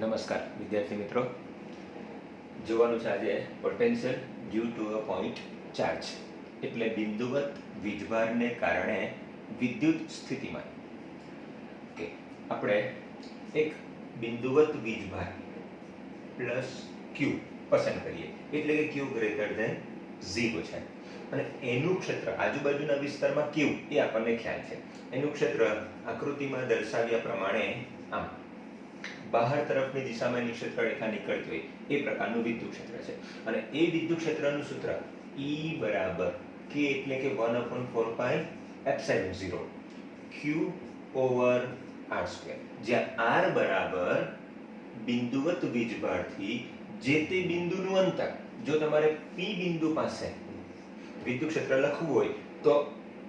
નમસ્કાર વિદ્યાર્થી મિત્રો, જોવાનું છે આજે potential due to a point charge એટલે બિંદુવત વીજભારને કારણે વિદ્યુત સ્થિતિમાન. ઓકે, આપણે એક બિંદુવત વીજભાર પ્લસ ક્યુ પસંદ કરીએ એટલે કે ક્યુ ગ્રેટર ધેન 0 છે અને એનું ક્ષેત્ર આજુબાજુના વિસ્તારમાં કેવું એ આપણને ખ્યાલ છે. એનું ક્ષેત્ર આકૃતિમાં દર્શાવ્યા પ્રમાણે આમ બહાર તરફની દિશામાં એની ક્ષેત્રરેખા નીકળતી હોય એ પ્રકારનું વિદ્યુત ક્ષેત્ર છે અને એ વિદ્યુત ક્ષેત્રનું સૂત્ર E બરાબર K એટલે કે 1/4πε0 Q ઓવર r², જ્યાં r બરાબર બિંદુવત વીજભારથી જે તે બિંદુનું અંતર. જો તમારે P બિંદુ પાસે વિદ્યુત ક્ષેત્ર લખવું હોય તો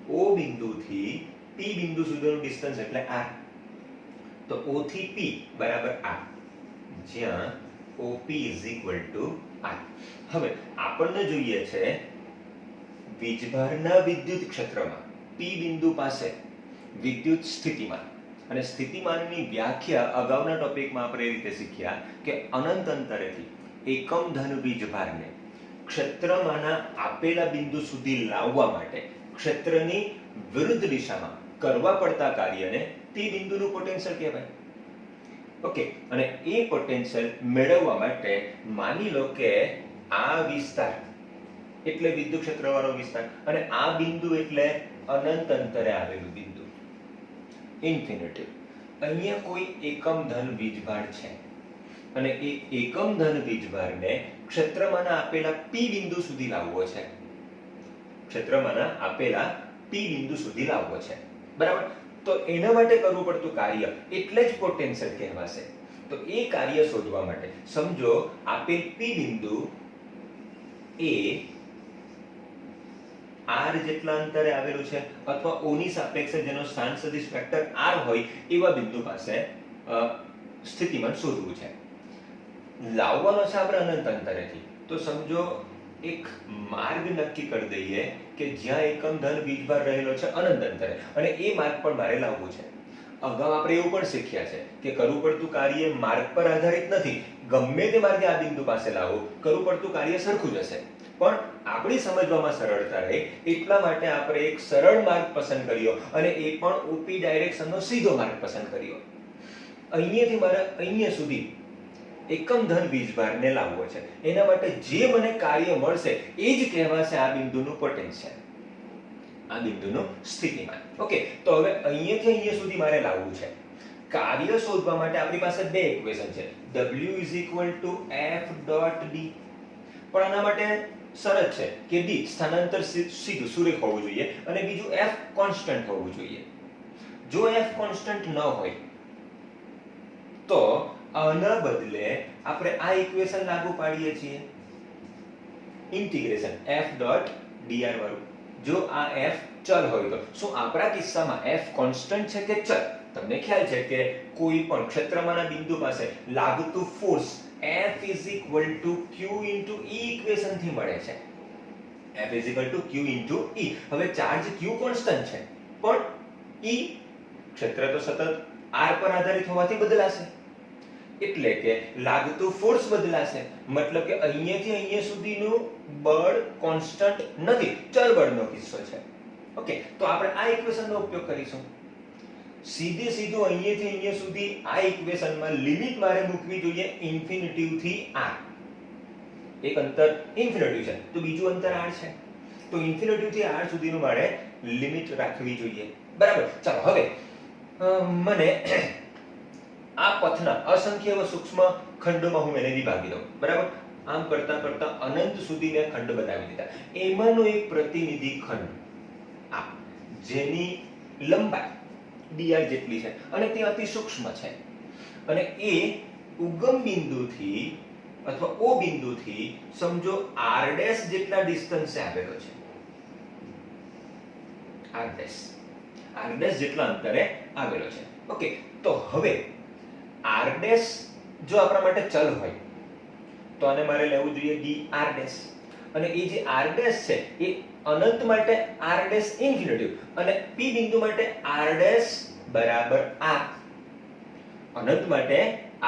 O બિંદુથી P બિંદુ સુધીનું ડિસ્ટન્સ એટલે r. તો O થી P બરાબર r, જ્યાં OP r. હવે આપણને જોઈએ છે વીજભારના વિદ્યુત ક્ષેત્રમાં P બિંદુ પાસે વિદ્યુત સ્થિતિમાન, અને સ્થિતિમાનની વ્યાખ્યા અગાઉના ટોપિકમાં આપણે એ રીતે શીખ્યા કે અનંત અંતરેથી એકમ ધન વીજભારને ક્ષેત્રમાંના આપેલા બિંદુ સુધી લાવવા માટે ક્ષેત્રની વિરુદ્ધ દિશામાં કરવા પડતા કાર્યને તે બિંદુનું પોટેન્શિયલ કહેવાય. ઓકે, અને એ પોટેન્શિયલ મેળવવા માટે માની લો કે આ વિસ્તાર એટલે વિદ્યુત ક્ષેત્રવાળો વિસ્તાર અને આ બિંદુ એટલે અનંત અંતરે આવેલું બિંદુ, ઇન્ફિનિટી. અહીંયા કોઈ એકમ ધન વીજભાર છે અને એ એકમ ધન વીજભારને ક્ષેત્રમાંના આપેલા P બિંદુ સુધી લાવવો છે. ક્ષેત્રમાંના આપેલા P બિંદુ સુધી લાવવો છે, બરાબર? તો એના માટે કરવું પડતું કાર્ય એટલે જ પોટેન્શિયલ કહેવાશે. તો એ કાર્ય શોધવા માટે સમજો આપેલ P બિંદુ એ r જેટલા અંતરે આવેલું છે અથવા O ની સાપેક્ષે જેનો સ્થાન સદિશ વેક્ટર r હોય એવા બિંદુ પાસે સ્થિતિમાન શોધવું છે. લાવવાનો છે આપણે અનંત અંતરેથી. તો સમજો એક માર્ગ નક્કી કરી દઈએ કે જ્યાં એકમ ધન વીજભાર રહેલો છે અનંત અંતરે, અને એ માર્ગ પર મારે લાવવું છે. અગાઉ આપણે એવું પણ શીખ્યા છે કે કરવું પડતું કાર્ય માર્ગ પર આધારિત નથી. ગમે તે માર્ગે આ બિંદુ પાસે લાવો, કરવું પડતું કાર્ય સરખું જ હશે, પણ આપણી સમજવામાં સરળતા રહે એટલા માટે આપણે એક સરળ માર્ગ પસંદ કર્યો અને એ પણ OP ડાયરેક્શનનો સીધો માર્ગ પસંદ કર્યો. અહીંયાથી મારે અહીંયા સુધી એકમ ધન વીજભારને લાવવો છે. એના માટે જે મને કાર્ય મળશે એ જ કહેવાશે આ બિંદુનું પોટેન્શિયલ, આ બિંદુનું સ્થિતિમાન. ઓકે, તો હવે અહીંયાથી અહીંયા સુધી મારે લાવવું છે. કાર્ય શોધવા માટે આપણી પાસે બે ઇક્વેશન છે, W F.D. પણ આના માટે શરત છે કે D સ્થાનાંતર સીધું સુરેખ હોવું જોઈએ અને બીજું F કોન્સ્ટન્ટ હોવું જોઈએ. જો F કોન્સ્ટન્ટ ન હોય તો આના બદલે આપણે આ ઇક્વેશન લાગુ પાડીએ છીએ, ઇન્ટિગ્રેશન F.dr વાળું. જો આ F ચલ હોય તો શું આપણા કિસ્સામાં F કોન્સ્ટન્ટ છે કે ચલ? તમને ખ્યાલ છે કે કોઈ પણ ક્ષેત્રમાંના બિંદુ પાસે લાગતું force F q E equation થી મળે છે. F q E. હવે ચાર્જ q કોન્સ્ટન્ટ છે પણ E ક્ષેત્ર તો સતત r પર આધારિત હોવાથી બદલાશે, એટલે કે લાગતું ફોર્સ બદલાશે. મતલબ કે અહીંયાથી અહીંયા સુધીનું બળ કોન્સ્ટન્ટ નથી, ચલ બળનો કિસ્સો છે. ઓકે, તો આપણે આ ઇક્વેશનનો ઉપયોગ કરીશું. સીધું અહીંયાથી અહીંયા સુધી આ ઇક્વેશનમાં લિમિટ મારે મૂકવી જોઈએ ઇન્ફિનિટી થી r. એક અંતર ઇન્ફિનિટી છે તો બીજું અંતર r છે, તો ઇન્ફિનિટી થી r સુધીનું મારે લિમિટ રાખવી જોઈએ, બરાબર? ચાલો હવે મને આ પથના અસંખ્ય સૂક્ષ્મ ખંડોમાં હું એને વિભાગી દઉં, બરાબર? આમ કરતા કરતા અનંત સુધી મેં ખંડ બનાવી દીધા. એમાંનો એક પ્રતિનિધિ ખંડ આ, જેની લંબાઈ dr જેટલી છે અને તે અતિ સૂક્ષ્મ છે, અને એ ઉગમ બિંદુથી અથવા O બિંદુથી સમજો r' જેટલા ડિસ્ટન્સે આવેલો છે. r' જેટલા અંતરે આવેલો છે. ઓકે, તો હવે r' જો આપણા માટે ચલ હોય તો આને મારે લેવું જોઈએ dr', અને એ જે r' છે એ અનંત માટે r' ઇન્ફિનિટી અને P બિંદુ માટે r' બરાબર r. અનંત માટે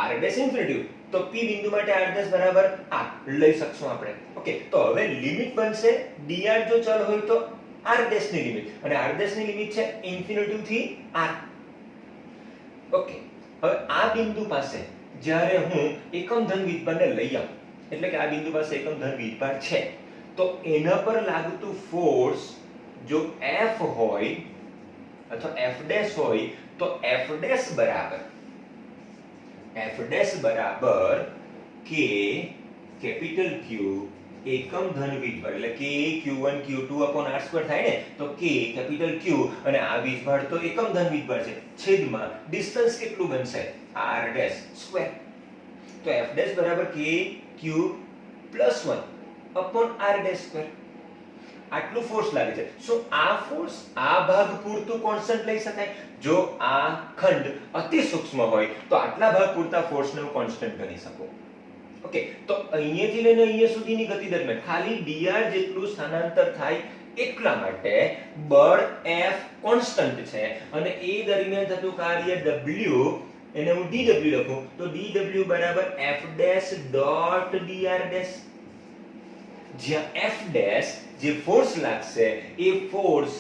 r ડેશ ઇન્ફિનિટી તો p બિંદુ માટે r ડેશ બરાબર r લઈ શકશું આપણે. ઓકે, તો હવે લિમિટ બનશે dr જો ચલ હોય તો r ડેશ ની લિમિટ, અને r ડેશ ની લિમિટ છે ઇન્ફિનિટી થી r. ઓકે, હવે આ બિંદુ પાસે જ્યારે હું એકમ ધન વીજભારને લઈ આવું, એટલે કે આ બિંદુ પાસે એકમ ધન વીજભાર છે, તો એના પર લાગતું ફોર્સ જો F હોય અથવા F ડેશ હોય તો F ડેશ બરાબર K કેપિટલ Q એકમ ધન વીજભાર, એટલે K Q1 Q2 upon R square થાય ને, તો K કેપિટલ Q અને આ વીજભાર તો એકમ ધન વીજભાર છે, છેદમાં ડિસ્ટન્સ કેટલું બનશે R ડેશ સ્ક્વેર. તો F ડેશ બરાબર K Q + 1 upon R dash square. આટલું ફોર્સ લાગે છે. શું આ ફોર્સ આ ભાગ પૂરતું કોન્સ્ટન્ટ લઈ શકાય? જો આ ખંડ અતિ સૂક્ષ્મ હોય તો આટલા ભાગ પૂરતા ફોર્સને હું કોન્સ્ટન્ટ ગણી શકું. ઓકે, તો અહીંયાથી લઈને અહીંયા સુધીની ગતિ દરમિયાન ખાલી dr જેટલું સ્થાનાંતર થાય એટલા માટે બળ F કોન્સ્ટન્ટ છે, અને એ દરમિયાન થતું કાર્ય W એને હું dw લખું તો dw બરાબર F dash dot dr dash, જ્યાં F ડેશ જે ફોર્સ લાગશે એ ફોર્સ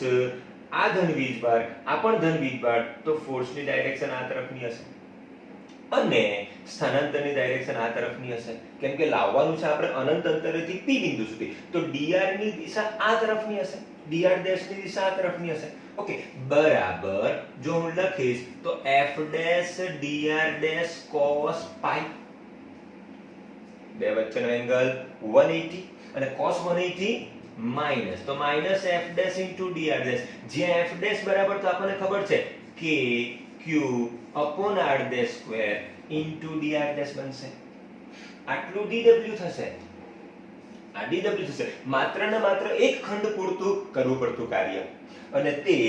આ ધન વીજભાર આ પણ ધન વીજભાર, તો ફોર્સની ડાયરેક્શન આ તરફની હશે અને સ્થાનાંતરની ડાયરેક્શન આ તરફની હશે, કેમ કે લાવવાનું છે આપણે અનંત અંતરેથી P બિંદુ સુધી, તો dr ની દિશા આ તરફની હશે, dr ડેશ ની દિશા આ તરફની હશે. ઓકે, બરાબર જો હું લખીશ તો F dash dr dash cos pi, બે વચ્ચેનો એંગલ 180 અને cos 180 માઈનસ, તો minus F dash into dr dash, જ્યાં F ડેશ બરાબર તો આપણને ખબર છે K Q upon R dash square into dr dash બનશે. આટલું dw થશે, આ dw થશે. માત્ર ને માત્ર એક ખંડ પૂરતું કરવું પડતું કાર્ય, અને તે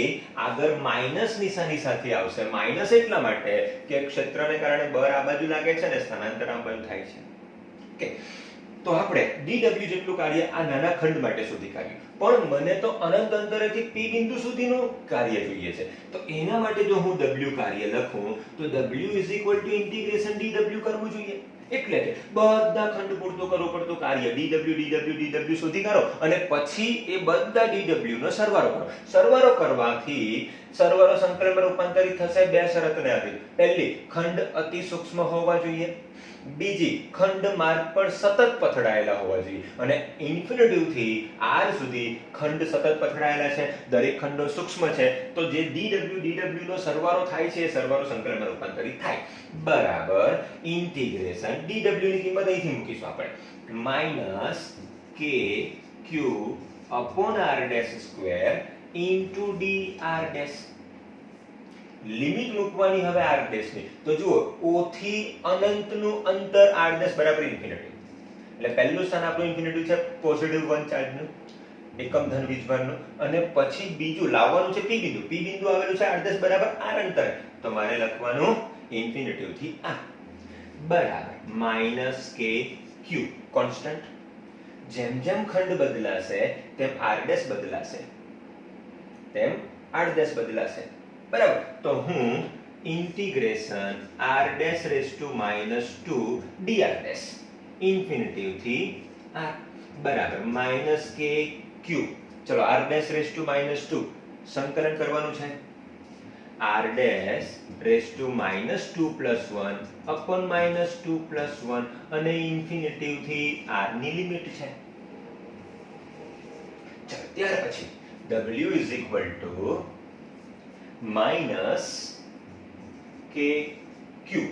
આગળ માઈનસ નિશાની સાથે આવશે. માઈનસ એટલા માટે કે ક્ષેત્રને કારણે બળ આ બાજુ લાગે છે ને સ્થાનાંતર આ બાજુ થાય છે. ઓકે, તો આપણે dw જેટલું કાર્ય આ નાના ખંડ માટે શોધી કાઢ્યું, પણ મને તો અનંત અંતરેથી P બિંદુ સુધીનું કાર્ય જોઈએ છે. તો એના માટે જો હું w કાર્ય લખું તો w ઇન્ટિગ્રેશન dw કરવું જોઈએ. એટલે કે બધા ખંડ પૂરતું કરવું પડતું કાર્ય dw શોધી કાઢો, અને પછી એ બધા dw નો સરવાળો કરો. સરવાળો કરવાથી સરવાળો સંકલનમાં રૂપાંતરિત થશે બે શરતને આધીન. પહેલી, ખંડ અતિ સૂક્ષ્મ હોવા જોઈએ. બીજી, ખંડ માર્ગ પર સતત પથડાયેલા હોવા જોઈએ. અને ઇન્ફિનિટી થી r સુધી ખંડ સતત પથડાયેલા છે, દરેક ખંડો સૂક્ષ્મ છે, તો જે dw નો સરવાળો થાય છે એ સરવાળો સંકલનમાં રૂપાંતરિત થાય. બરાબર ઇન્ટિગ્રેશન dw ની કિંમત અહીંથી મૂકીશું આપણે, minus k q upon r dash square into dr dash. Limit મૂકવાની હવે r ડેશ ની, તો જુઓ o થી અનંતનું અંતર r ડેશ બરાબર ઇન્ફિનિટી, એટલે પહેલું સ્થાન આપણું ઇન્ફિનિટી છે પોઝિટિવ 1 ચાર્જનું એકમ ધન વીજભારનું, અને પછી બીજું લાવવાનું છે P બિંદુ આવેલું છે r ડેશ બરાબર r અંતરે, તો મારે લખવાનું ઇન્ફિનિટી થી r બરાબર માઈનસ k q કોન્સ્ટન્ટ. જેમ જેમ ખંડ બદલાશે તેમ r ડેશ બદલાશે, તેમ r ડેશ બદલાશે. બરાબર, તો હું integration r dash raise to minus 2 dr dash infinity થી r બરાબર માઈનસ k q. ચલો r dash raise to minus 2 સંકલન કરવાનું છે, r dash raise to minus 2 plus 1 upon minus 2 plus 1, અને ઇન્ફિનિટી થી r ની લિમિટ છે. ચલો ત્યાર પછી w is equal to minus k q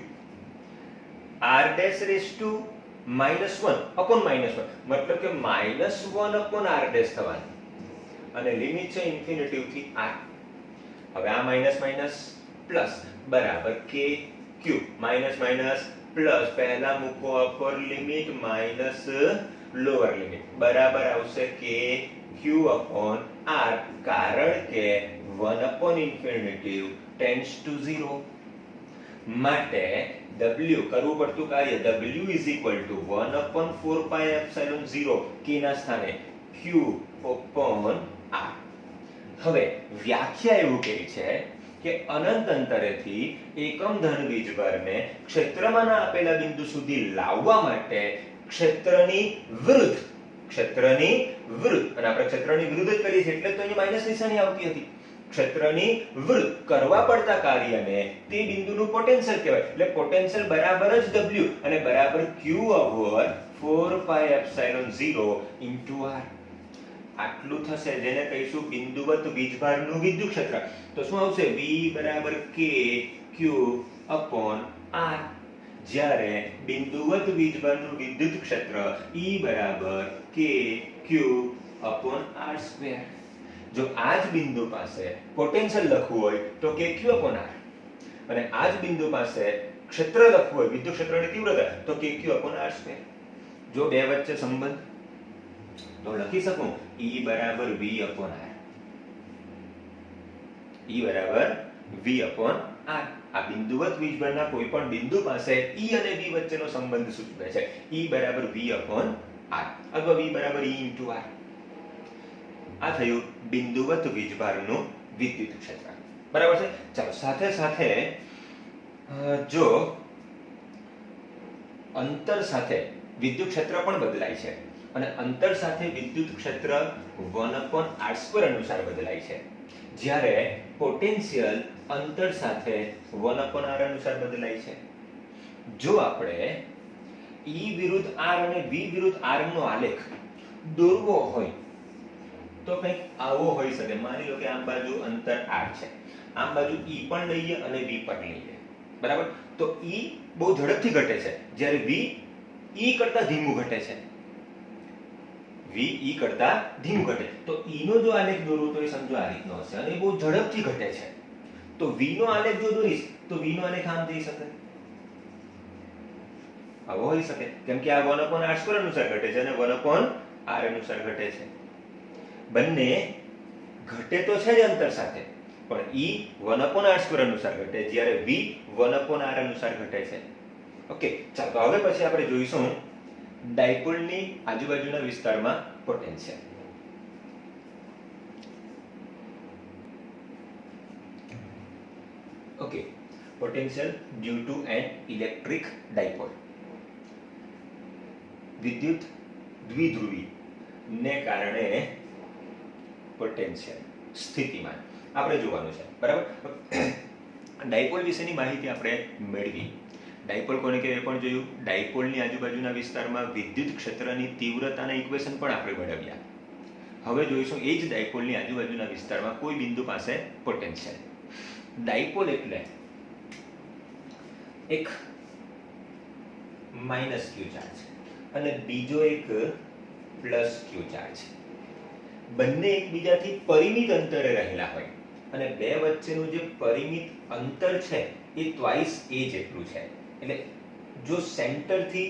r dash raise to minus 1 upon minus 1, મતલબ કે માઈનસ 1 અપોન r ડેશ થવાની, અને લિમિટ છે ઇન્ફિનિટી થી r. હવે આ માઈનસ માઈનસ પ્લસ બરાબર k q minus minus plus, પહેલા મૂકો upper limit minus lower limit, બરાબર આવશે k q upon r, કારણ કે 1 upon infinity tends to 0. માટે w કરવું પડતું કાર્ય w is equal to 1 upon 4 pi epsilon 0 k ના સ્થાને q upon r. હવે વ્યાખ્યા એવું કહે છે કે અનંત અંતરેથી એકમ ધન વીજભારને ક્ષેત્રમાંના આપેલા બિંદુ સુધી લાવવા માટે ક્ષેત્રની વિરુદ્ધ અને આપણે ક્ષેત્રની વિરુદ્ધ જ કરીએ છીએ એટલે તો અહીં માઈનસ નિશાની આવતી હતી. ક્ષેત્રની વિરુદ્ધ કરવા પડતા કાર્યને તે બિંદુનું પોટેન્શિયલ કહેવાય. એટલે પોટેન્શિયલ બરાબર જ W અને બરાબર Q over 4πε0 r. આટલું થશે જેને કહીશું બિંદુવત વીજભારનું વિદ્યુત ક્ષેત્ર. તો શું આવશે? V બરાબર K Q upon R. જ્યારે બિંદુવત વીજભારનું વિદ્યુત ક્ષેત્ર E બરાબર K Q upon R square. જો આ જ બિંદુ પાસે પોટેન્શિયલ લખવું હોય તો K Q upon R અને આ જ બિંદુ પાસે ક્ષેત્ર લખવું હોય વિદ્યુત ક્ષેત્રની તીવ્રતા તો K Q upon R square. જો બે વચ્ચે સંબંધ તો લખી શકું E બરાબર V upon R. E બરાબર V upon R. આ બિંદુવત વીજભારના કોઈ પણ બિંદુ પાસે E અને V વચ્ચેનો સંબંધ સૂચવે છે. E બરાબર V upon R અથવા V બરાબર E into R. આ થયું બિંદુવત વીજભારનું વિદ્યુત ક્ષેત્ર. બરાબર છે. ચાલો સાથે સાથે જો અંતર સાથે વિદ્યુત ક્ષેત્ર પણ બદલાય છે અને અંતર સાથે વિદ્યુત ક્ષેત્ર 1/r² અનુસાર બદલાય છે. જ્યારે પોટેન્શિયલ અંતર સાથે 1/r અનુસાર બદલાય છે. જો આપણે E વિરુદ્ધ R અને V વિરુદ્ધ R નો આલેખ દોરવો હોય તો કંઈક આવો હોઈ શકે. માની લો કે આમ બાજુ અંતર R છે, આમ બાજુ E પણ લઈએ અને V પણ લઈએ. બરાબર? તો E બહુ ઝડપથી ઘટે છે જ્યારે V E કરતા ધીમું ઘટે છે. V E કરતા ધીમું ઘટે. તો E નો જો આલેખ દોરવો તો એ સમજો આ રીતનો હશે અને એ બહુ ઝડપથી ઘટે છે. તો V નો આલેખ જો દોરીશ તો V નો આલેખ આમ થઈ શકે. આવો હોઈ શકે કેમ કે આ 1/r² અનુસાર ઘટે છે અને 1/r અનુસાર ઘટે છે. બંને ઘટે તો છે જ અંતર સાથે પણ E 1/r² અનુસાર ઘટે જ્યારે V 1/r અનુસાર ઘટે છે. ઓકે, ચાલો હવે પછી આપણે જોઈશું ડાયપોલની આજુબાજુના વિસ્તારમાં potential. Okay, potential due to an electric dipole. વિદ્યુત દ્વિધ્રુવી ને કારણે પોટેન્શિયલ સ્થિતિમાન આપણે જોવાનું છે. બરાબર? ડાયપોલ વિશેની માહિતી આપણે મેળવી. ડાયપોલ કોને કહેવાય પણ જોયું. ડાયપોલની આજુબાજુના વિસ્તારમાં વિદ્યુત ક્ષેત્રની તીવ્રતાના ઇક્વેશન પણ આપણે મેળવ્યા. હવે જોઈશું એ જ ડાયપોલની આજુબાજુના વિસ્તારમાં કોઈ બિંદુ પાસે પોટેન્શિયલ. ડાયપોલ એટલે એક માઇનસ Q ચાર્જ અને બીજો એક પ્લસ Q ચાર્જ. બંને એકબીજાથી પરિમિત અંતરે રહેલા હોય અને બે વચ્ચેનું જે પરિમિત અંતર છે એ ટ્વાઇસ a જેટલું છે. એટલે જો સેન્ટરથી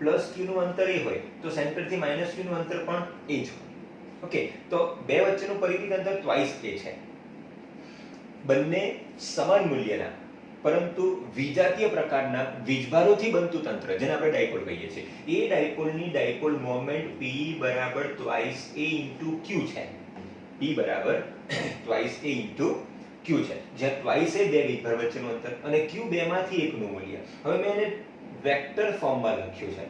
પ્લસ Q નું અંતર એ હોય તો સેન્ટરથી માઇનસ Q નું અંતર પણ એ જ હોય. ઓકે, તો બે વચ્ચેનું પરિમિત અંતર ટ્વાઇસ a છે. બંને સમાન મૂલ્યના પરંતુ વિજાતીય પ્રકારના વીજભારોથી બનતું તંત્ર જેને આપણે ડાયપોલ કહીએ છીએ. એ ડાયપોલની ડાયપોલ મોમેન્ટ P બરાબર ટ્વાઇસ a into Q છે. P બરાબર ટ્વાઇસ a into Q છે. જ્યાં ટ્વાઇસ એ બે વીજભાર વચ્ચેનું અંતર અને Q બેમાંથી એકનું મૂલ્ય. હવે મેં એને વેક્ટર ફોર્મમાં લખ્યું છે.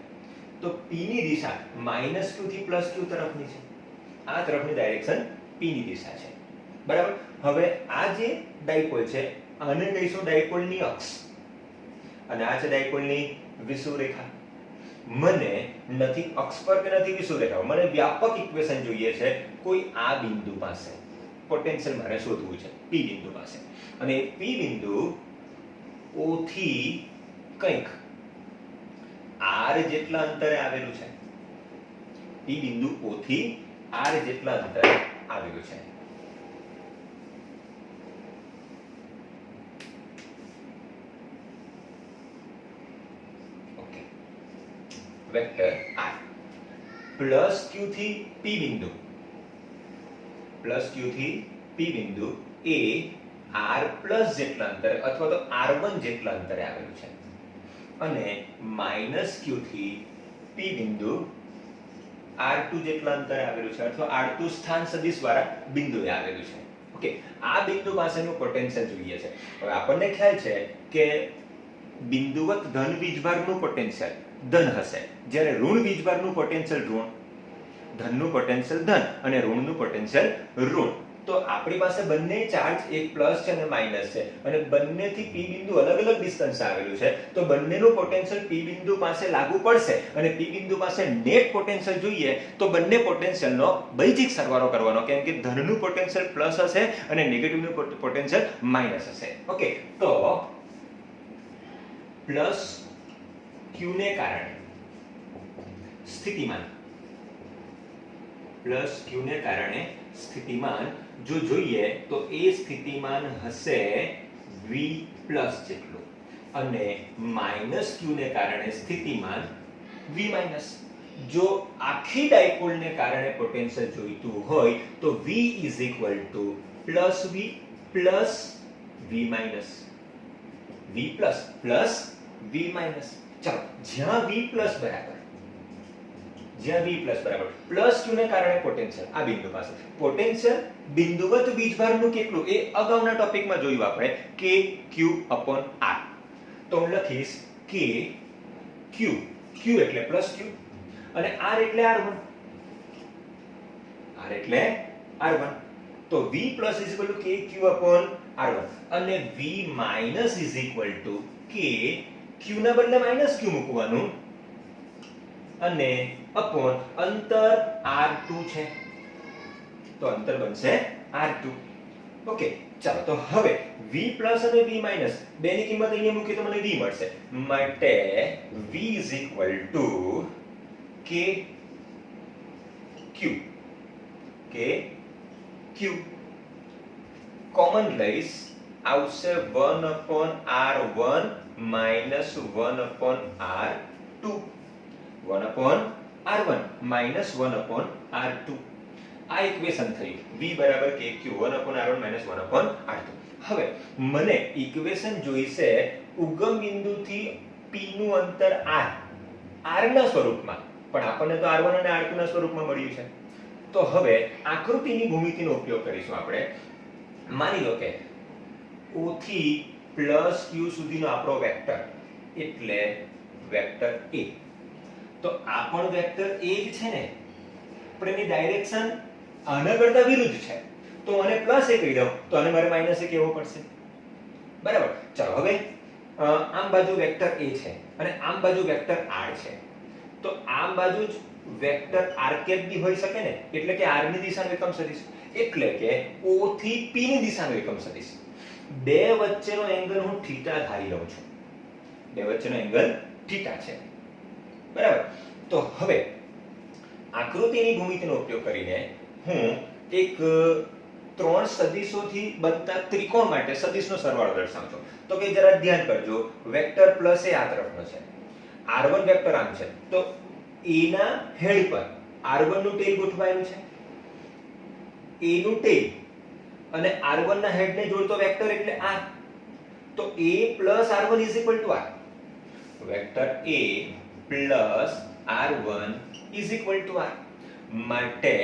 તો P ની દિશા -Q થી +Q તરફની છે. આ તરફની ડાયરેક્શન P ની દિશા છે. બરાબર? હવે આ જે ડાયપોલ છે આને કહીશું ડાયપોલની અક્ષ અને આ છે ડાયપોલની વિષુવરેખા. મને નથી અક્ષ પર કે નથી વિષુવરેખા, મને વ્યાપક ઇક્વેશન જોઈએ છે કોઈ આ બિંદુ પાસે પોટેન્શિયલ મારે શોધવું છે P બિંદુ પાસે. અને P બિંદુ O થી કંઈક R જેટલા અંતરે આવેલું છે. P બિંદુ O થી R જેટલા અંતરે આવેલું છે. વેક્ટર R પ્લસ Q થી P બિંદુ એ R પ્લસ જેટલા અંતરે અથવા તો R1 જેટલા અંતરે આવેલું છે અને માઇનસ Q થી P બિંદુ R2 જેટલા અંતરે આવેલું છે અથવા R2 સ્થાન સદિશ વાળા બિંદુએ આવેલું છે. ઓકે, આ બિંદુ પાસેનું પોટેન્શિયલ જોઈએ છે. હવે આપણને ખ્યાલ છે કે બિંદુવત ધન વીજભારનું પોટેન્શિયલ ધન હશે, જ્યારે ઋણ વીજભારનું પોટેન્શિયલ ઋણ, ધનનું પોટેન્શિયલ ધન અને ઋણનું પોટેન્શિયલ ઋણ. તો આપણી પાસે બંને ચાર્જ, એક પ્લસ છે અને માઇનસ છે, અને બંનેથી પી બિંદુ અલગ અલગ ડિસ્ટન્સ આવેલું છે, તો બંનેનું પોટેન્શિયલ પી બિંદુ પાસે લાગુ પડશે, અને પી બિંદુ પાસે નેટ પોટેન્શિયલ જોઈએ તો બંને પોટેન્શિયલનો બૈજિક સરવાળો કરવાનો, કેમ કે ધનનું પોટેન્શિયલ પ્લસ હશે અને નેગેટિવનું પોટેન્શિયલ માઇનસ હશે. ઓકે, તો પ્લસ ક્યુ ને કારણે સ્થિતિમાન, પ્લસ ક્યુ ને કારણે સ્થિતિમાન જો જોઈએ તો એ સ્થિતિમાન હશે v પ્લસ જેટલું, અને માઇનસ ક્યુ ને કારણે સ્થિતિમાન v માઇનસ. જો આખી ડાયપોલને કારણે પોટેન્શિયલ જોઈતું હોય તો v is equal two plus v plus v minus, v plus plus v minus. ચાલો, જ્યાં v પ્લસ બરાબર, જ્યાં v પ્લસ બરાબર પ્લસ q ને કારણે પોટેન્શિયલ આ બિંદુ પાસે, પોટેન્શિયલ બિંદુવત વીજભારનું કેટલું એ અગાઉના ટોપિકમાં જોયું આપણે, k q upon r. તો હું લખીશ k q, q એટલે પ્લસ q અને r એટલે r1, r એટલે r1. તો v plus is equal two k q upon r1 અને v minus is equal two k q ના બદલે માઇનસ q મૂકવાનું અને અપોન અંતર r2 છે, તો અંતર બનશે r2. ઓકે, ચાલો, તો હવે v પ્લસ અને v માઇનસ બેની કિંમત અહીંયા મૂકીએ તો મને v મળશે, માટે v is equal two k q, k q common લઈશ, આવશે 1 upon r1 minus 1 upon r2, 1 upon r1 minus 1 upon r2. આ ઇક્વેશન થયું, v બરાબર kq 1 upon r1 minus 1 upon r2. હવે મને ઇક્વેશન જોઈશે ઉગમ બિંદુથી p નું અંતર r ના સ્વરૂપમાં, પણ આપણને તો r1 અને r2 ના સ્વરૂપમાં મળ્યું છે. તો હવે આકૃતિની ભૂમિતિનો ઉપયોગ કરીશું આપણે. માની લો કે o થી પ્લસ q સુધીનો આપણો વેક્ટર એટલે વેક્ટર a. તો આ પણ વેક્ટર a જ છે ને, પણ એની ડાયરેક્શન આના કરતા વિરુદ્ધ છે, તો મને પ્લસ a કહી દઉં તો આને મારે માઈનસ a કહેવો પડશે, બરાબર. ચાલો, હવે આમ બાજુ વેક્ટર a છે અને આમ બાજુ વેક્ટર r છે, તો આમ બાજુ જ વેક્ટર r કેપ બી હોઈ શકે ને, એટલે કે r ની દિશાનો એકમ સદિશ, એટલે કે o થી p ની દિશાનો એકમ સદિશ. બે વચ્ચેનો એંગલ હું થીટા ધારી લઉં છું, બે વચ્ચેનો એંગલ થીટા છે, બરાબર. તો હવે આકૃતિની ભૂમિતિનો ઉપયોગ કરીને હું એક ત્રણ સદિશોથી બનતા ત્રિકોણ માટે સદિશનો સરવાળો દર્શાવું છું. તો કે જરા ધ્યાન કરજો, વેક્ટર પ્લસ એ આ તરફનો છે, r1 વેક્ટર આમ છે, તો a ના હેડ પર r1 નું ટેલ ગોઠવાયેલું છે, a નું ટેલ અને r1 ના હેડને જોડતો વેક્ટર એટલે r, તો a plus r1 is equal to r. Vector a plus r1 is equal to r, માટે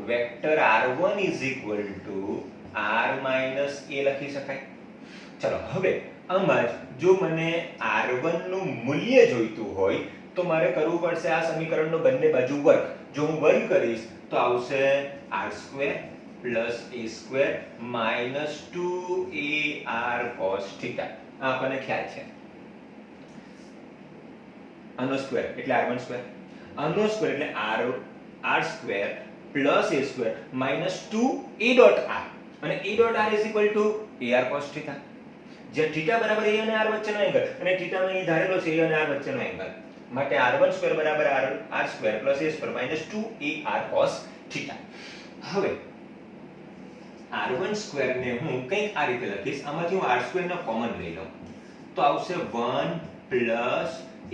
vector r1 is equal to r minus a લખી શકાય. ચલો, હવે આમાં જો મને r1 નું મૂલ્ય જોઈતું હોય તો મારે કરવું પડશે આ સમીકરણનો બંને બાજુ વર્ગ. જો હું વર્ગ કરીશ તો આવશે r² plus a² minus 2ar cos θ. આ આપણને ખ્યાલ છે. આનો સ્ક્વેર એટલે r1², આનો સ્ક્વેર એટલે r² plus a² minus 2a dot r, અને a dot r is equal to ar cos θ, જ્યાં θ બરાબર a અને r વચ્ચેનો એંગલ, અને θ નો અહીં ધારેલો છે a અને r વચ્ચેનો એંગલ, માટે r1² બરાબર r² plus a² minus 2ar cos θ. હવે r1² ને હું કંઈક આ રીતે લખીશ, આમાંથી હું r² નો કોમન લઈ લઉં તો આવશે 1 plus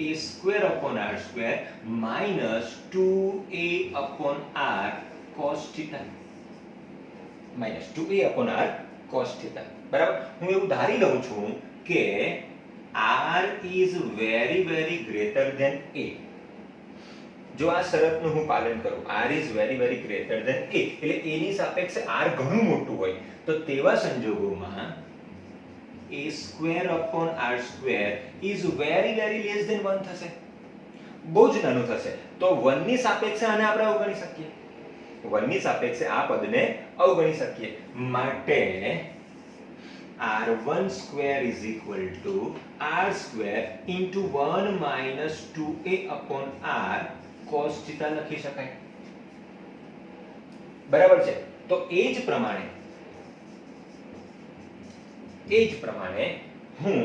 a² upon r² minus 2a upon r cos θ, minus 2a upon r cos θ, બરાબર. હું એવું ધારી લઉં છું કે r is very very greater than a, જો આ શરતનું હું પાલન કરું, r is very very greater than a, એટલે a ની સાપેક્ષે r ઘણું મોટું હોય, તો તેવા સંજોગોમાં a square upon r square is very very less than 1 થશે, બહુ જ નાનું થશે. તો 1 ની સાપેક્ષે આને આપણે અવગણી શકીએ, 1 ની સાપેક્ષે આ પદને અવગણી શકીએ. માટે r1 square is equal to r square into 1 minus 2a upon r cos theta લખી શકાય. બરાબર છે. તો એ જ પ્રમાણે હું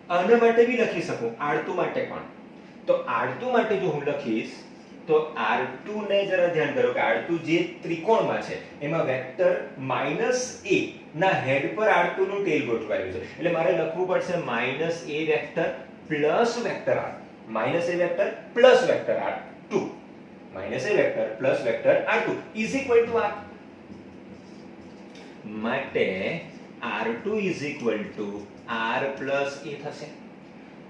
આના માટે બી લખી શકું, r2 માટે પણ. તો r2 માટે જો હું લખીશ તો r2 ને જરા ધ્યાન કરો કે r2 જે ત્રિકોણમાં છે એમાં વેક્ટર -a ના હેડ પર r2 નું ટેલ ગોઠવાયેલું છે, એટલે મારે લખવું પડશે -a vector plus vector r, -a vector plus vector r2, -a vector plus vector r2 is equal two r. માટે r2 is equal two r plus a થશે.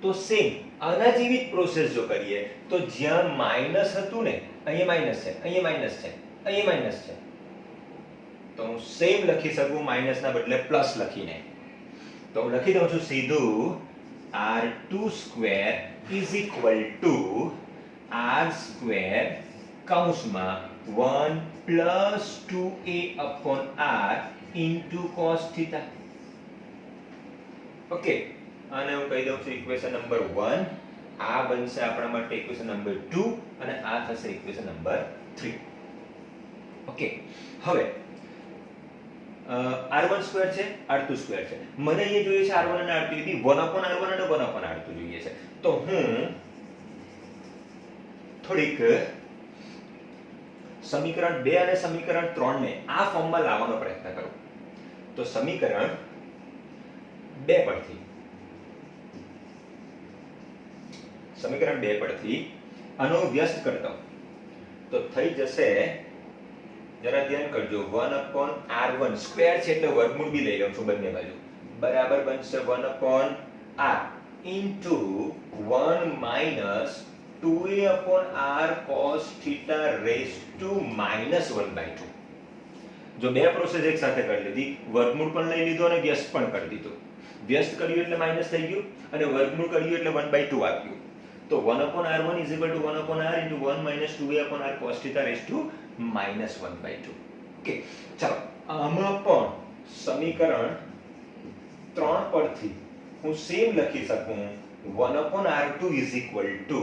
તો સેમ આના જેવી જ પ્રોસેસ જો કરીએ તો જ્યાં માઈનસ હતું ને, અહીંયા માઈનસ છે, અહીંયા માઈનસ છે, અહીંયા માઈનસ છે, તો હું સેમ લખી શકું માઈનસ ના બદલે પ્લસ લખીને. તો હું લખી દઉં છું સીધું r2 square is equal two r square કૌંસમાં 1 plus 2a upon r into cos theta. Okay, આને હું કહી દઉં છું ઇક્વેશન નંબર 1. આ બનશે આપણા માટે ઇક્વેશન નંબર 2 અને આ થશે ઇક્વેશન નંબર 3. ઓકે, હવે r1 સ્ક્વેર છે, r2 સ્ક્વેર છે. મને અહીંયા જોઈએ છે r1 અને r2, એટલે 1/r1 અને 1/r2 જોઈએ છે. તો હું થોડીક સમીકરણ 2 અને સમીકરણ 3 ને આ ફોર્મમાં લાવવાનો પ્રયત્ન કરું. તો સમીકરણ 2 પરથી આનો વ્યસ્ત કરતો તો થઈ જશે, જરા ધ્યાન કરજો, 1/r1 સ્ક્વેર છે એટલે વર્ગમૂળ બી લઈ લઉં છું બંને બાજુ, બરાબર બનશે 1/r into 1 minus 2a/r cos θ raise to -1/2. જો બે પ્રોસેસ એક સાથે કરી લીધી, વર્ગમૂળ પણ લઈ લીધો અને વ્યસ્ત પણ કરી દીધો. વ્યસ્ત કર્યું એટલે માઈનસ થઈ ગયું અને વર્ગમૂળ કર્યું એટલે 1/2 આવ્યું. તો 1/r1 is equal to 1/r into 1 minus 2a/r cos θ raised to -1/2. Okay, ચાલો આમાં પણ સમીકરણ 3 પરથી હું સેમ લખી શકું 1/r2 is equal to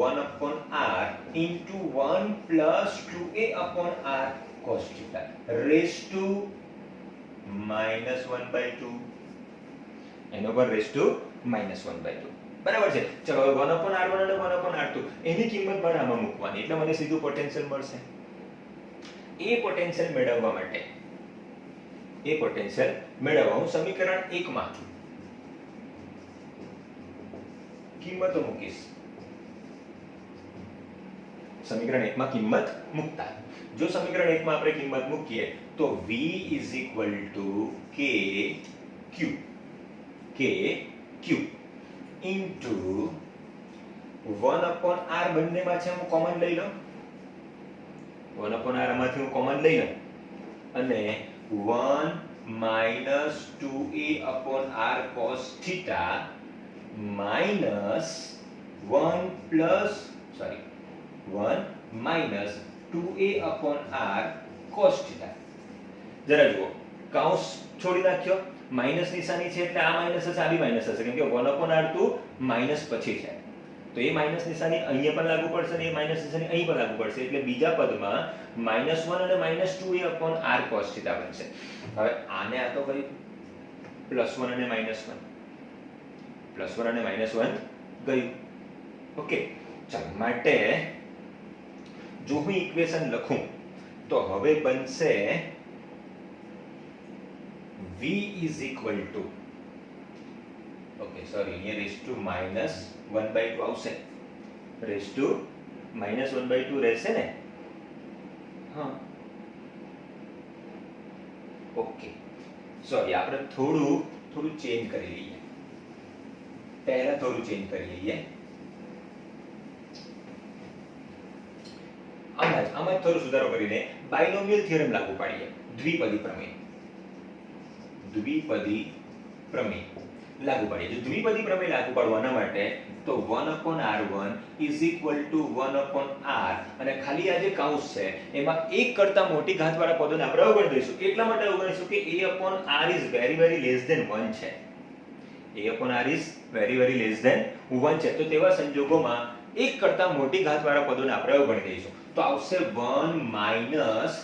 1/r into 1 plus 2a/r cos θ raised to -1/2. એનો પર raised to -1/2. બરાબર છે. ચલો હવે 1/r1 અને 1/r2 એની કિંમત મને આમાં મૂકવાની, એટલે મને સીધું પોટેન્શિયલ મળશે. એ પોટેન્શિયલ મેળવવા હું સમીકરણ 1 માં કિંમતો મૂકીશ. સમીકરણ 1 માં કિંમત મૂકતા, જો સમીકરણ 1 માં આપણે કિંમત મૂકીએ તો v is equal to kq into 1/r બંનેમાં છે હું કોમન લઈ લઉં, 1/r માંથી હું કોમન લઈ લઉં અને 1 minus 2a/r cos θ minus 1 minus 2a/r cos θ. જરા જુઓ, કૌંસ છોડી નાખ્યો, માઈનસ નિશાની છે એટલે આ માઈનસ હશે, આ બી માઈનસ હશે, કેમ કે 1/r2 માઈનસ પછી છે, તો એ માઈનસ નિશાની અહીંયા પણ લાગુ પડશે અને એ માઈનસ નિશાની અહીં પણ લાગુ પડશે, એટલે બીજા પદમાં -1 અને -2a/r cos θ બનશે. હવે આને આ તો કર્યું +1 અને -1, +1 અને -1 ગયું. ઓકે, ચાલો માટે જો હું ઇક્વેશન લખું તો હવે બનશે v is equal to, okay sorry, here raised to -1/2 આવશે, raised to -1/2 રહેશે ને. હા, ઓકે, સોરી, આપણે થોડું ચેન્જ કરી લઈએ. પહેલા થોડું ચેન્જ કરી લઈએ. આમાં થોડો સુધારો કરીને બાયનોમિયલ થિયરમ લાગુ પાડીએ. દ્વિપદી પ્રમેય લાગુ પાડીએ. જો દ્વિપદી પ્રમેય લાગુ પાડવાના માટે તો 1/r1 is equal to 1/r અને ખાલી આ જે કૌંસ છે એમાં એક કરતા મોટી ઘાતવાળા પદોને આપણે અવગણી દઈશું. એટલા માટે અવગણીશું કે a/r is very very less than 1 છે. a/r is very very less than 1 છે. તો તેવા સંજોગોમાં એક કરતા મોટી ઘાતવાળા પદોને આપણે અવગણી દઈશું. તો આવશે 1 માઈનસ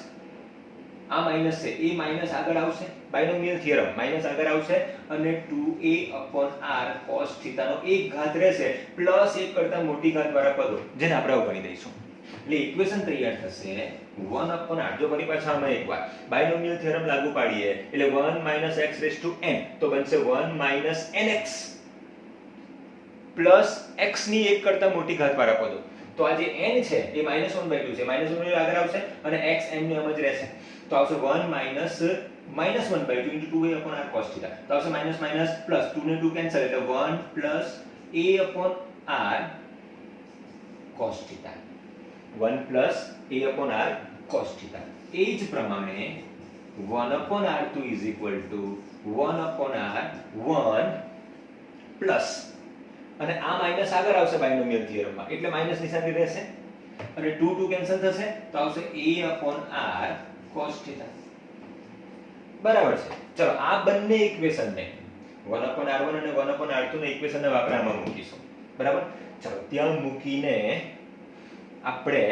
આ માઈનસ છે એ માઈનસ આગળ આવશે બાયનોમિયલ થિયરમ માઈનસ આગળ આવશે અને 2a/r cos θ નો એક ઘાત રહેશે પ્લસ એક કરતા મોટી ઘાત વાળા પદો જેને આપણે અવગણી દઈશું. એટલે ઇક્વેશન તૈયાર થશે 1/r. જો ફરી પાછા અમે એકવાર બાયનોમિયલ થિયરમ લાગુ પાડીએ એટલે 1 - x⁻n તો બનશે 1 - nx પ્લસ x ની એક કરતા મોટી ઘાત વાળા પદો. તો આ જે n છે એ -1/2 છે. -1 આગળ આવશે અને x m ની એમ જ રહેશે. તો આવશે 1 - -1/2 into 2a/r cos θ. તો આવશે માઈનસ માઈનસ પ્લસ 2 ને 2 કેન્સલ એટલે 1 plus a/r cos θ. 1 plus a/r cos θ. એ જ પ્રમાણે 1/r2 is equal to 1/r1 plus અને આ માઈનસ આગળ આવશે બાયનોમિયલ થિયરમમાં એટલે માઈનસ નિશાની રહેશે અને 2 2 કેન્સલ થશે તો આવશે a/r cos θ. બરાબર છે. ચલો આ બંને ઇક્વેશનને 1/r1 અને 1/r2 ના ઇક્વેશનને વાપરામાં મૂકીશું. બરાબર. ચલો ત્યાં મૂકીને આપણે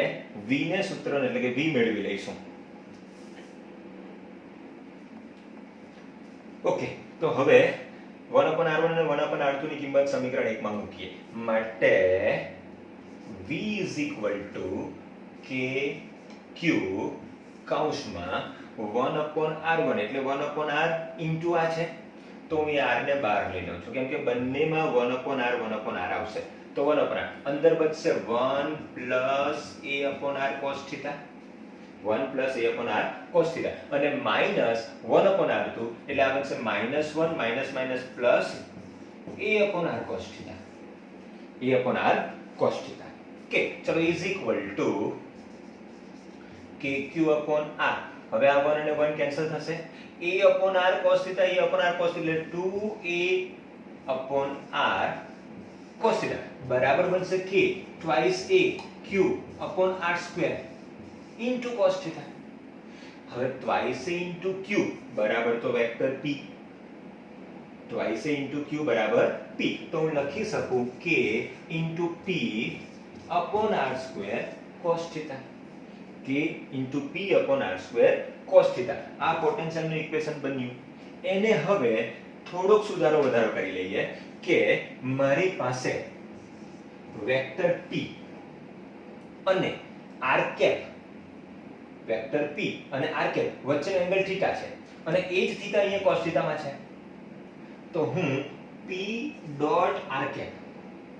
v ને સૂત્રને એટલે કે v મેળવી લઈશું. ઓકે. તો હવે 1/r1 અને 1/r2 ની કિંમત સમીકરણ 1 માં મૂકીએ. માટે v = kq કૌંસમાં 1/r1 એટલે 1/r ઇન્ટુ આ છે તો હું r ને બહાર લઈ લઉં છું કેમ કે બંનેમાં 1/r આવશે. તો 1/r અંદર બચશે 1 plus a/r cos θ 1 plus a/r cos θ અને માઈનસ 1/r2 એટલે આ બનશે -1 minus minus plus a/r cos θ કે ચલો ઇઝ ઇક્વલ ટુ kq/r. હવે આ 1 અને 1 કેન્સલ થશે a/r cos θ a/r cos θ એટલે 2a/r cos θ બરાબર બનશે k twice a q/r² into cos θ. હવે twice a into q બરાબર તો vector p twice a into q બરાબર p તો હું લખી શકું k into p/r² cos θ k into p/r² cos θ. આ પોટેન્શિયલનું ઇક્વેશન બન્યું. એને હવે થોડોક સુધારો વધારો કરી લઈએ કે મારી પાસે વેક્ટર p અને r કેપ વેક્ટર p અને r કેપ વચ્ચેનો એંગલ θ છે અને એ જ θ અહીંયા cos θ માં છે. તો હું p.r કેપ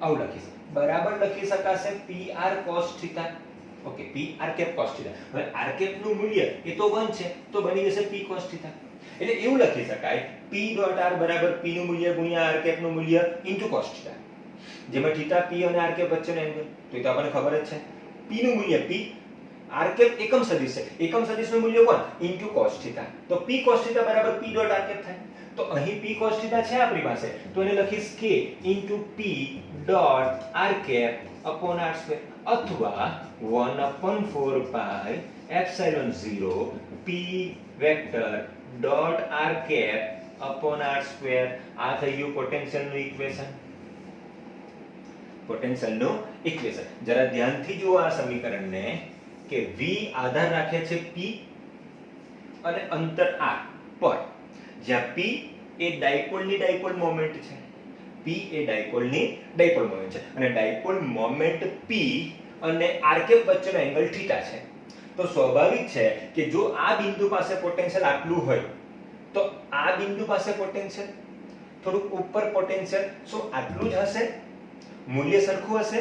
આવું લખીશ. બરાબર લખી શકાશે pr cos θ. Okay pr cap cos θ. હવે r કેપ નું મૂલ્ય એ તો 1 છે તો બની જશે p cos θ. એટલે એવું લખી શકાય p.r બરાબર p નું મૂલ્ય ગુણ્યા r કેપ નું મૂલ્ય ઇન્ટુ cos θ. જેમાં θ p અને r કેપ વચ્ચેનો એંગલ તો એ તો આપણને ખબર જ છે. p નું મૂલ્ય p r કેપ એકમ સદિશ છે. એકમ સદિશનું મૂલ્ય 1 ઇન્ટુ cos θ. તો p cos θ બરાબર p.r કેપ થાય. તો અહીં p cos θ છે આપણી પાસે તો એને લખીશ k into p.r cap upon r² અથવા 1/4 pi epsilon 0 p vector dot r cap upon r². આ થઈ ગયું પોટેન્શિયલનું ઇક્વેશન. જરા ધ્યાનથી જુઓ આ સમીકરણને કે v આધાર રાખે છે p અને અંતર r પર જ્યાં p એ ડાયપોલની ડાયપોલ મોમેન્ટ છે. p એ ડાયપોલની ડાયપોલ મોમેન્ટ છે અને ડાયપોલ મોમેન્ટ p અને r કેપ વચ્ચેનો એંગલ θ છે. તો સ્વાભાવિક છે કે જો આ બિંદુ પાસે પોટેન્શિયલ આટલું હોય તો આ બિંદુ પાસે પોટેન્શિયલ થોડુંક ઉપર પોટેન્શિયલ શું આટલું જ હશે? મૂલ્ય સરખું હશે?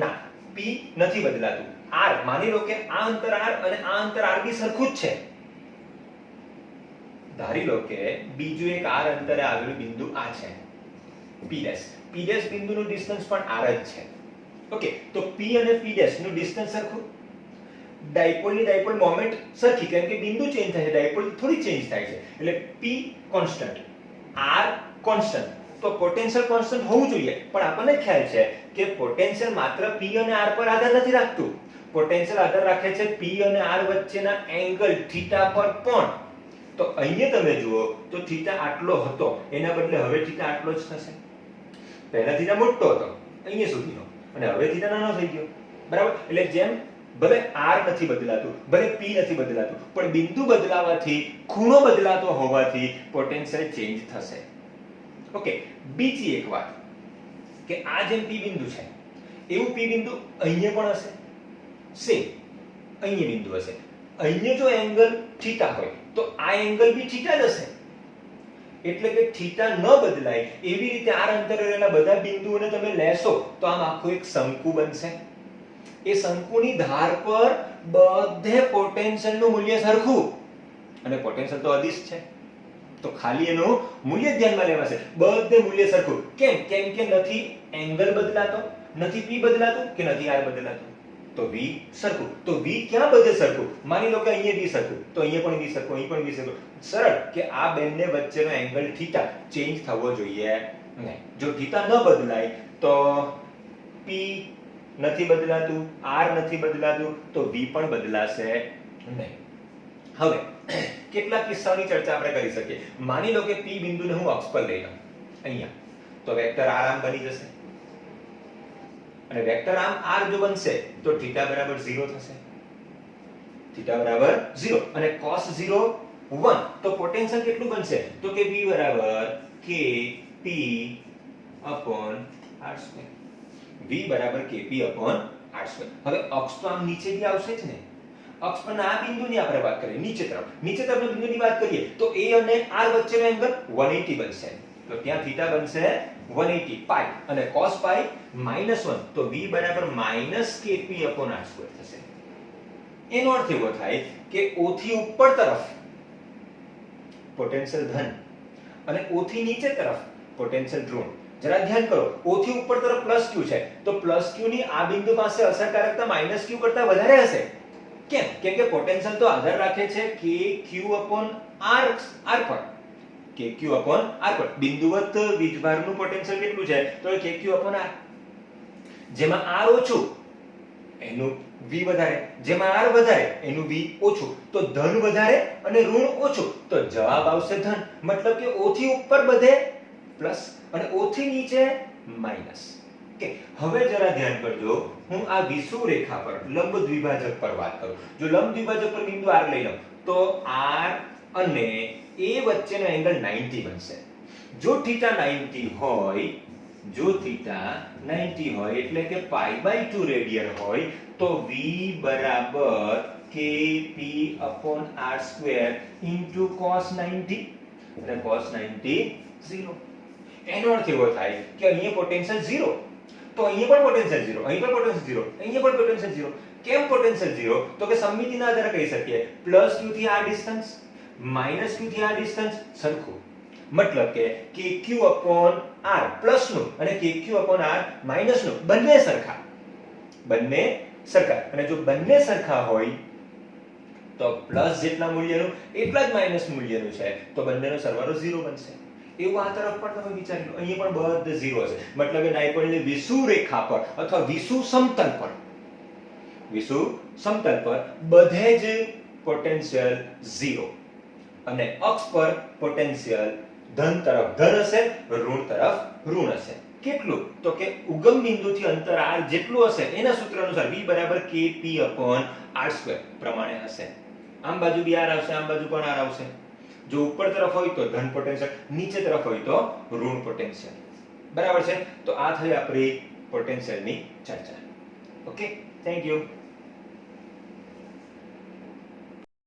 ના, p નથી બદલાતું. r માની લો કે આ અંતર r અને આ અંતર r બી સરખું જ છે. ધારી લો કે બીજું એક r અંતરે આવેલું બિંદુ આ છે p'. p' બિંદુનું ડિસ્ટન્સ પણ r જ છે. ઓકે તો p અને p' નું ડિસ્ટન્સ સરખું. ડાયપોલની ડાયપોલ મોમેન્ટ સરખી, કેમ કે બિંદુ ચેન્જ થાય છે, ડાયપોલ થોડી ચેન્જ થાય છે, એટલે P કોન્સ્ટન્ટ, R કોન્સ્ટન્ટ, તો પોટેન્શિયલ કોન્સ્ટન્ટ હોવું જોઈએ. પણ આપણને ખ્યાલ છે કે પોટેન્શિયલ માત્ર P અને R પર આધાર નથી રાખતું. પોટેન્શિયલ આધાર રાખે છે P અને R વચ્ચેના એંગલ થીટા પર પણ. તો અહીંયા તમે જુઓ તો થીટા આટલો હતો, એના બદલે હવે થીટા આટલો જ થશે. પહેલા થીટા મોટો હતો અહીંયા સુધીનો, અને હવે થીટા નાનો થઈ ગયો, બરાબર. એટલે જેમ ભલે R નથી બદલાતું, ભલે P નથી બદલાતું, પણ બિંદુ બદલાવાથી, ખૂણો બદલાતો હોવાથી પોટેન્શિયલ ચેન્જ થશે. ઓકે, બીજી એક વાત કે આ જેમ P બિંદુ છે એવું P બિંદુ અહીંયા પણ હશે. સેમ અહીંયા બિંદુ હશે. અહીંયા જો એંગલ થીટા હોય તો આ એંગલ બી થીટા જ હશે. એટલે કે થીટા ન બદલાય એવી રીતે આ અંતરે રહેલા બધા બિંદુઓને તમે લેશો તો આમ આખું એક શંકુ બનશે. એ શંકુની ધાર પર બધે પોટેન્શિયલનું મૂલ્ય સરખું, અને પોટેન્શિયલ તો અદિશ છે, તો ખાલી એનું મૂલ્ય ધ્યાનમાં લેવાશે. બધે મૂલ્ય સરખું. કેમ? કેમ કે નથી એંગલ બદલાતો, નથી P બદલાતું કે નથી R બદલાતું, તો V સરખું. તો V ક્યાં બધે સરખું? માની લો કે અહીંયા V સરખું, તો અહીંયા પણ V સરખું, અહીં પણ V સરખું. સરળ કે આ બંને વચ્ચેનો એંગલ થીટા ચેન્જ થવો જોઈએ નહીં. જો થીટા ન બદલાય તો P નથી બદલાતું, R નથી બદલાતું, તો V પણ બદલાશે નહીં. હવે કેટલાક કિસ્સાઓની ચર્ચા આપણે કરી શકીએ. માની લો કે P બિંદુને હું અક્ષ પર લઈ લઉં અહીંયા, તો વેક્ટર R આમ બની જશે, અને વેક્ટર આમ R જો બનશે તો θ બરાબર 0 થશે. θ બરાબર 0 અને cos 0 1, તો પોટેન્શિયલ કેટલું બનશે? તો કે V બરાબર kP upon r². V બરાબર kP upon r². હવે અક્ષ તો આમ નીચેથી આવશે જ ને. અક્ષ પરના આ બિંદુની આપણે વાત કરીએ, નીચે તરફના બિંદુની વાત કરીએ તો A અને R વચ્ચેનો એંગલ 180 બનશે. તો ત્યાં θ બનશે 180 પાઈ, અને cos પાઈ -1, તો V બરાબર -kP upon r² થશે. એનો અર્થ એવો થાય કે O થી ઉપર તરફ પોટેન્શિયલ ધન અને O થી નીચે તરફ પોટેન્શિયલ ઋણ. જરા ધ્યાન કરો, O થી ઉપર તરફ +q છે, તો +q ની આ બિંદુ પાસે અસરકારકતા -q કરતા વધારે હશે. કેમ? કેમ કે પોટેન્શિયલ તો આધાર રાખે છે kq upon r પર. kq upon r પર બિંદુવત વીજભારનું પોટેન્શિયલ કેટલું છે? તો kq upon r. જેમાં r ઓછું એનું v વધારે, જેમાં r વધારે એનું v ઓછું, તો ધન વધારે અને ઋણ ઓછું, તો જવાબ આવશે ધન. મતલબ કે O થી ઉપર બધે પ્લસ અને O થી નીચે માઈનસ. કે હવે જરા ધ્યાન કરજો, હું આ વિષુવ રેખા પર લંબ દ્વિભાજક પર વાત કરું. જો લંબ દ્વિભાજક પર બિંદુ R લઈ લઉં તો R અને A વચ્ચેનો એંગલ 90 બનશે. જો θ 90 હોય, જો θ 90 હોય એટલે કે π/2 રેડિયન હોય, તો V બરાબર kP upon r² into cos 90, અને cos 90 0. એનો અર્થ એવો થાય કે અહીંયા પોટેન્શિયલ 0, તો અહીંયા પણ પોટેન્શિયલ 0, અહીં પણ પોટેન્શિયલ 0, અહીંયા પણ પોટેન્શિયલ 0. કેમ પોટેન્શિયલ 0? તો કે સમમિતિના આધારે કહી શકીએ +q થી આ ડિસ્ટન્સ, -q થી આ ડિસ્ટન્સ સરખું. મતલબ કે kq upon r પ્લસનું અને kq upon r માઈનસનું બંને સરખા. બંને સરખા, અને જો બંને સરખા હોય તો પ્લસ જેટલા મૂલ્યનું એટલા જ માઈનસ મૂલ્યનું છે, તો બંનેનો સરવાળો 0 બનશે. એવું આ તરફ પણ તમે વિચારી લો, અહીંયા પણ બધે 0 છે. મતલબ કે ડાયપોલની વિષુવ રેખા પર અથવા વિષુવ સમતલ પર બધે જ પોટેન્શિયલ 0, અને અક્ષ પર પોટેન્શિયલ ધન તરફ ધન હશે, ઋણ તરફ ઋણ હશે. કેટલું? તો કે ઉગમ બિંદુથી અંતર r જેટલું હશે એના સૂત્ર અનુસાર V બરાબર kP upon r² પ્રમાણે હશે. આમ બાજુ બી r આવશે, આમ બાજુ પણ r આવશે. જો ઉપર તરફ હોય તો ધન પોટેન્શિયલ, નીચે તરફ હોય તો ઋણ પોટેન્શિયલ. બરાબર છે? તો આ થઈ આપણી પોટેન્શિયલની ચર્ચા. Okay, thank you.